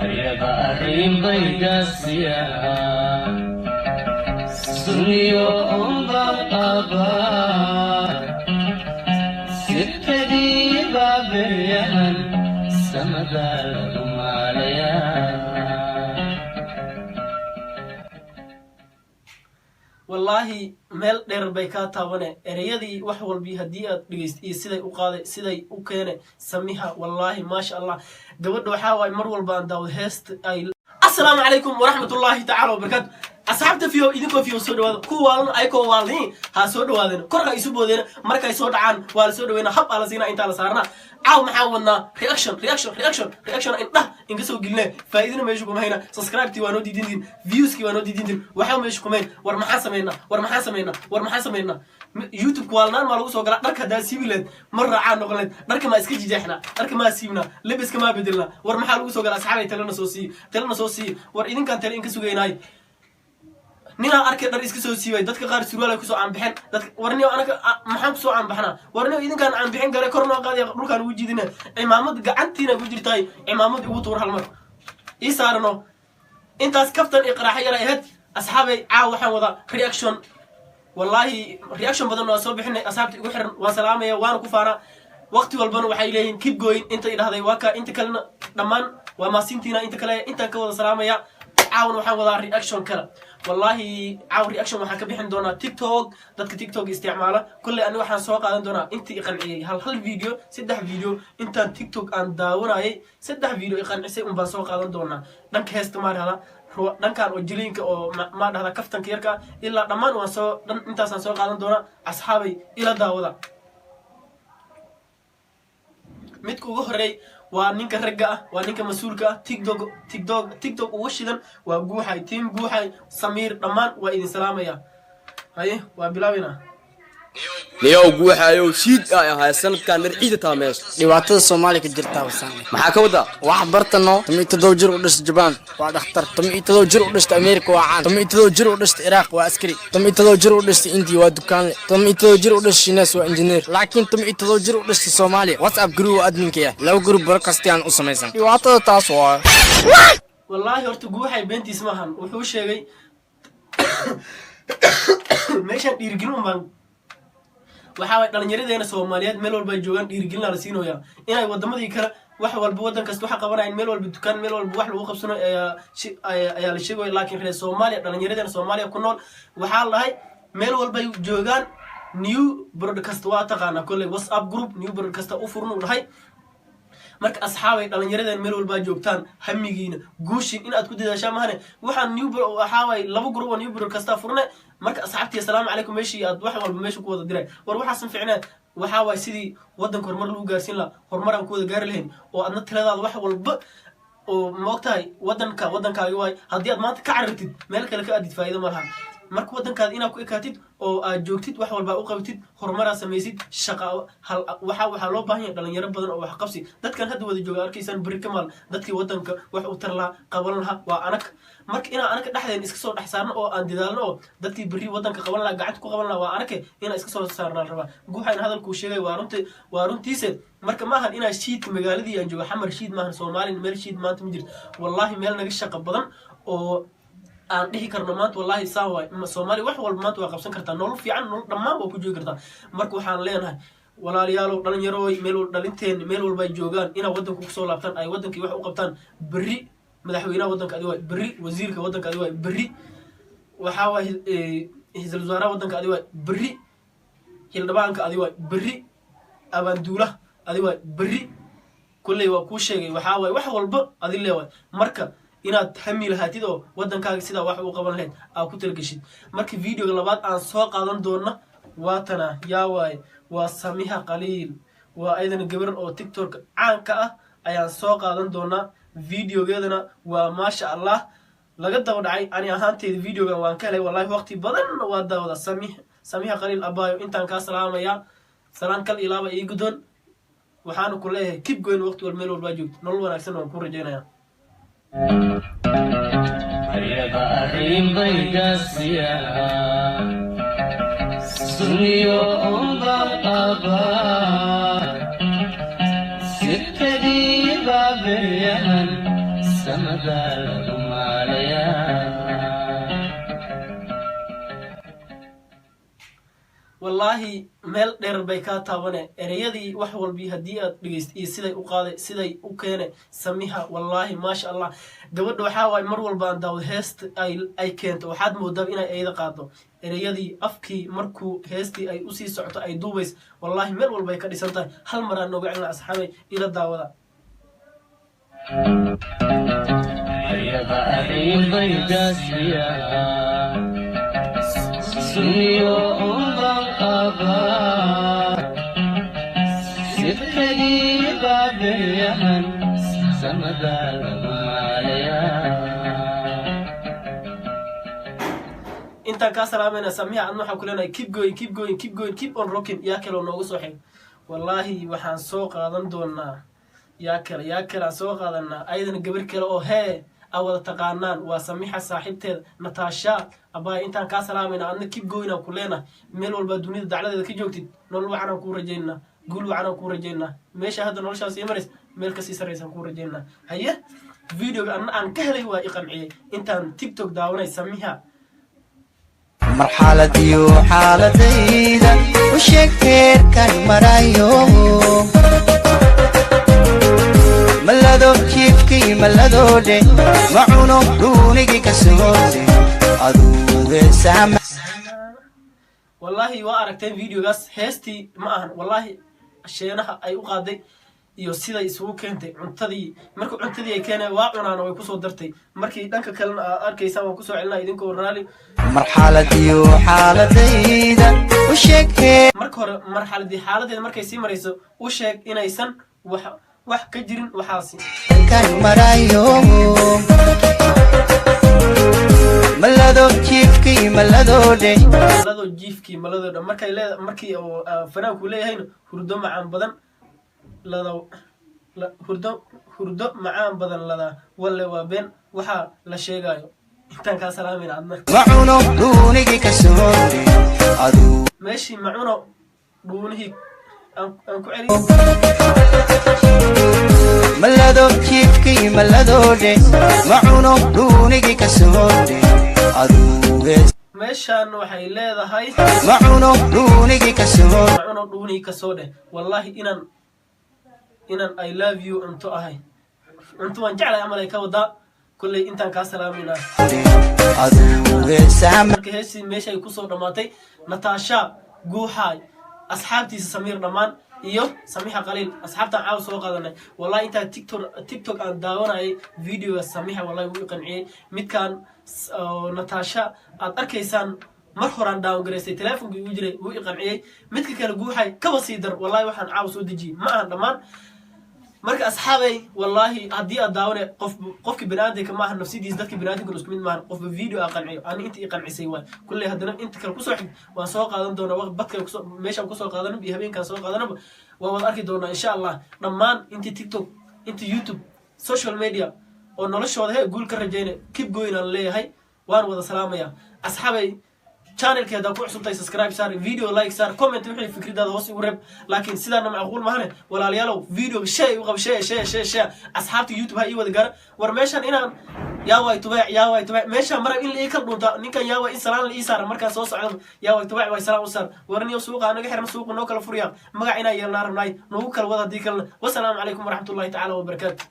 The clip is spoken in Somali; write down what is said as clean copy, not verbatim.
ayaga arrin bay gaasiyaan suniyo unba qaba sitadii baaberyahan samadaadu maalayaan wallaahi meel dheer bay ka taabane ereyadii wax walbi hadii aad dhigeyst iyo siday u qaaday siday u keenay samiha wallaahi ma sha Allah gabadha waxa way mar walba aan daawad heest ay assalaamu calaykum waraxmatullaahi tacaala wabarakaatu asxaabta fiyo idinko fiyo soo dhawaada kuwaalan ayko waalni ha soo dhawaadeen korka isu boodeen markay soo dhacaan waa la soo dhaweena hab ala siina inta la saarna caaw maxaa wadnaa reaction indhah inka soo geline faa'iidina meesha kuma hayna subscribe tii waa noo diidin views ki waa noo diidin waxa meesha kuma war maxaa sameeyna youtube waalnaan ma lagu soo galaa dharka daa siibileed mar raacaa noqoleed dharka ma iska jijeexna dharka ma siibna lebiska ma bedelna war maxaa lagu soo galaa asxaabay talana soo sii war idinkan tale inka sugeynay nina arkay dhar iska soo siibay dadka qaar surwaal ay ku soo aanbixin dadka warniyo anaka maxaan ku soo aanbaxna warniyo idinkan aanbixin gare korno qaadi dhulkan ugu jiidina imaamad gacantiina ku jirtay imaamad ugu tuur hal mar ii saarno intaas kaftan iqraax yar ahayd asxaabay caaw waxaan wada reaction wallahi reaction badan oo soo bixinay asxaabta igu xiran waan salaamaya waan ku faana waqti walbana waxay leeyihiin keep going inta idhahday waa ka inta kalena dhamaan waa maasintiina inta kale inta ka wada salaamaya caawan waxaan wada reaction kala wallahi caaw reaction waxaan ka bixin doonaa TikTok dadka TikTok isticmaala kulli ani waxaan soo qaadan doonaa intii qanciyay hal video 3 video intaan TikTok aan daawanayay 3 video qancisay un baan soo qaadan doonaa dhanka heesta ma dhahda dhankan oo jilinka oo ma dhahda kaftanka yarka ilaa dhamaan waan soo intaas aan soo qaadan doonaa asxaabay ila daawada mid ugu horeey waa ninka ragga ah waa ninka mas'uulka ah TikTok ugu shidan waa guuxay team guuxay Samiir dhamaan waa idin salaamaya haye waa bilaawina niyow guuxayo shiid ay ahay sanadkan marciida taamees dhibaatada Soomaaliya ka jirta wasan maxaa ka wada wax bartano 17 jir u dhashay Japan waa dhakhtar 17 jir u dhashay America waa caan 17 jir u dhashay Iraq waa askari 17 jir u dhashay India waa dukaan 17 jir u dhashay Shiinaas waa engineer laakiin 17 jir u dhashay Soomaaliya WhatsApp group adminka laba group barkastaan u sameeysan dhibaatada taas waa wallahi horta guuxay beentiis maahan wuxuu sheegay meeshan dhiirgelin baan waxa way dhalinyaradeena Soomaaliyeed meel walba joogan dhiirgelin la siinayo inay wadamadii kale wax walba wadan kasta waxa qabanayeen meel walba dukaan meel walba wax lagu qabsano ayaa la sheegay laakiin reer Soomaaliya dhalinyaradeena Soomaaliya ku nool waxa lahay meel walba joogan new broadcast waa taqaana kulli WhatsApp group new broadcast u furno lahay marka asxaabay dhalinyaradeena meel walba joogtaan hamigiina guushin in aad ku dadaashaan mahane waxaan new waxa way laba group oo new broadcast furne marka asxaabtii assalaamu calaykum meeshii aad wax walba meesha ku wada diray war waxa san fiicnaa waxa way sidii wadanka horumar lagu gaarsiin la horumar aan ku wada gaari lahayn oo aadna taladaada wax walba oo moogtahay wadankaaga way hadii aad maanta ka carartid meel kale ka aadid faa'iido ma laha marka wadankaada inaad ku ekaatid oo aad joogtid wax walba u qabtid horumar aad sameeysid shaqo waxa loo baahan yahay dhalinyaro badan oo wax qabsi dadkan hadda wada jooga arkaysan bari kamal dadkii wadanka wax u tar laha qaban laha waa anak marka ina anaka dhaxdeen iska soo dhaxsaarno oo aan dadaalno oo dadkii bari wadanka qaban laha gacanta ku qaban laha waa anake ina iska soo saarnaa raba guuxayna hadalku sheegay waa runtiisa marka maahan ina shiid magaaladii aan joogo xamar shiid maahan Soomaaliya meel shiid maanta ma jirto wallahi meel naga shaqo badan oo aan dhihi karno maanta wallahi saaway Soomaali wax walba maanta waa qabsan kartaa nolol fiican nolol dhamaan waa ku joogi kartaa marka waxaan leenahay walaalayaal dhalinyaro meel walba ay joogaan ina wadanku ku soo laabtaan ay wadankii wax u qabtaan bari madaxweynaha wadanka adiga waa bari wasiirka wadanka adiga waa bari waxa way ra'iisul wasaaraha wadanka adiga waa bari hildhibaanka adiga waa bari abaanduulaha adiga waa bari kulli waa ku sheegay waxa way wax walba adiga leeyahay marka inaad hami lahaatid oo wadankaaga sida wax u qaban lahayd aad ku talgashid marka videoga labaad aan soo qaadan doona waatana yaa way waa Samiha Qaliil waa aydan gabar oo TikTok caanka ah ayaan soo qaadan doona videogeedana waa ma sha Allah laga daba dhacay ani ahaanteed videoga waan ka helay wallahi waqti badan waa daawada Samiha Qaliil abaayo intaan ka salaamaya salaan kal ilaaba ii gudon waxaan ku leeyahay keep going waqti wal meel walba joogto nolol wanaagsan waan ku rajaynayaa ayaga arrin bay gaasiyaan suniyo unba qaba sitadii baaberyahan sama samada lagu maalayaa wallaahi meel dheer bay kaa taabane ereyadii wax walbii haddii aad dhegeyst iyo siday u qaaday siday u keene samiha wallaahi maasha allah gabadha waxaa waaye mar walba aan daawad heesta ay keento waxaad moodaa inay ayada qaado ereyadii afkii markuu heestii ay usii socoto ay duubays wallaahi meel walba ay ka dhisan tahay hal maraan nooga celina asxaabay ila daawada ayada arrin bay gaasiyaa sunniyo uban qabaa sirkadii baa beryahan samada lagu maalayaa intaan kaa salaamayna samiha adna waxaan ku leenahay keep going keep going keep going keep on rocking yaa kaloo noogu soo xig wallaahi waxaan soo qaadan doonaa yaa kale aan soo qaadanaa ayadana gabar kale oo hee a wada taqaanaan waa samixa saaxiibteeda nataasha abbaay intaan kaa salaamayna adna keep going aan ku leenahay meel walbaa dunida dacladeeda ka joogtid nolol wacan aan kuu rajaynaa guul wacan aan kuu rajaynaa meesha hadda noloshaas ii marays meel kasii sarraysaan kuu rajaynaa haye videoga adna aan ka helay waa i qanciyey intaan tiktok daawanay samiha marxaladiyo xaaladayda u sheeg heerkan marayo malado jiifkii maladoodhe macuno dhuunigii ka soode aduuge saama wallaahi waa aragteen videogaas heestii ma ahan wallaahi sheenaha ay u qaaday iyo siday isugu keentay cuntadii markii cuntadii ay keeneen waa cunaana way kusoo dartay markii dhanka kalena aad arkaysaan waan kusoo celinaa idinkoo raali marxaladiyo xaaladayda u sheeg marka hore marxaladii xaaladeeda markay sii marayso u sheeg inaysan wax ka jirin waxaasi kan marayo malado jiifkii maladoodhe maladoodha markii oo fanaanku leeyahayna hurdo macaan badan hurdo macaan badan ladaa walle waa been waxaa la sheegayo intaan kaa salaamayna adna macuno dhuunigii ka soode aduu meeshii macuno dhuunihii aan ku celi malado jiifkii maladoodhe macuno dhuunigii ka soode aduuge meeshaan waxay leedahay macuno dhuunigii ka soode macuno dhuunihii ka soo dheh wallaahi inaan I love you cunto ahay cunto waan jeclahay amal ay ka wadaa kulley intaan kaa salaamayna aduuge saama marka heestii meesha ay kusoo dhammaatay nataasha guuxaay asxaabtiisa samiir dhammaan iyo samixa qaliil asxaabtaan caawa soo qaadanay wallahi intaa tiktok aan daawanayay videoga samixa wallahi wuu i qanciyey midkaan nataasha aad arkaysaan mar horaan daawan garaystay teleefonkii ugu jiray wuu i qanciyey midka kale guuxay kaba sii dar wallahi waxaan caawa soo dejiyey ma ahan dhammaan marka asxaabay wallaahi haddii aad daawane qofki baniaadanka maaha nafsidiis dadki baniaadanka isku mid maahan qofba video aa qanciyo ani inta i qancisay waay kulley haddana inta kale kusoo xig waan soo qaadan doonaa badka meeshaan kusoo qaadanaba iyo habeenkaan soo qaadanaba waan wada arki doonaa insha allah dhammaan inta tiktok inta youtube social media oo noloshooda he guul ka rajayna keep going aan leeyahay waan wada salaamaya asxaabay channelkeeda ku cusubtay subscribe saar video like saar comment wixii fikradaada hoos igu reeb laakiin sidaana macquul mahane walaalayaalow video shay u qab shay asxaabta youtube ha ii wada gaar war meeshan inaan yaaway tubaac meeshan marag in la ii kala dhunta ninkan yaaway in salaan la ii saara markaan soo socdo yaaway tubaac way salaan u saar warniyo suuqa anaga xirna suuqa noo kala furiya magac inaa yeelnaa rabnaay noogu kala wada haddii kalena wasalaamu calaykum waraxmatullahi tacaala wabarakaatu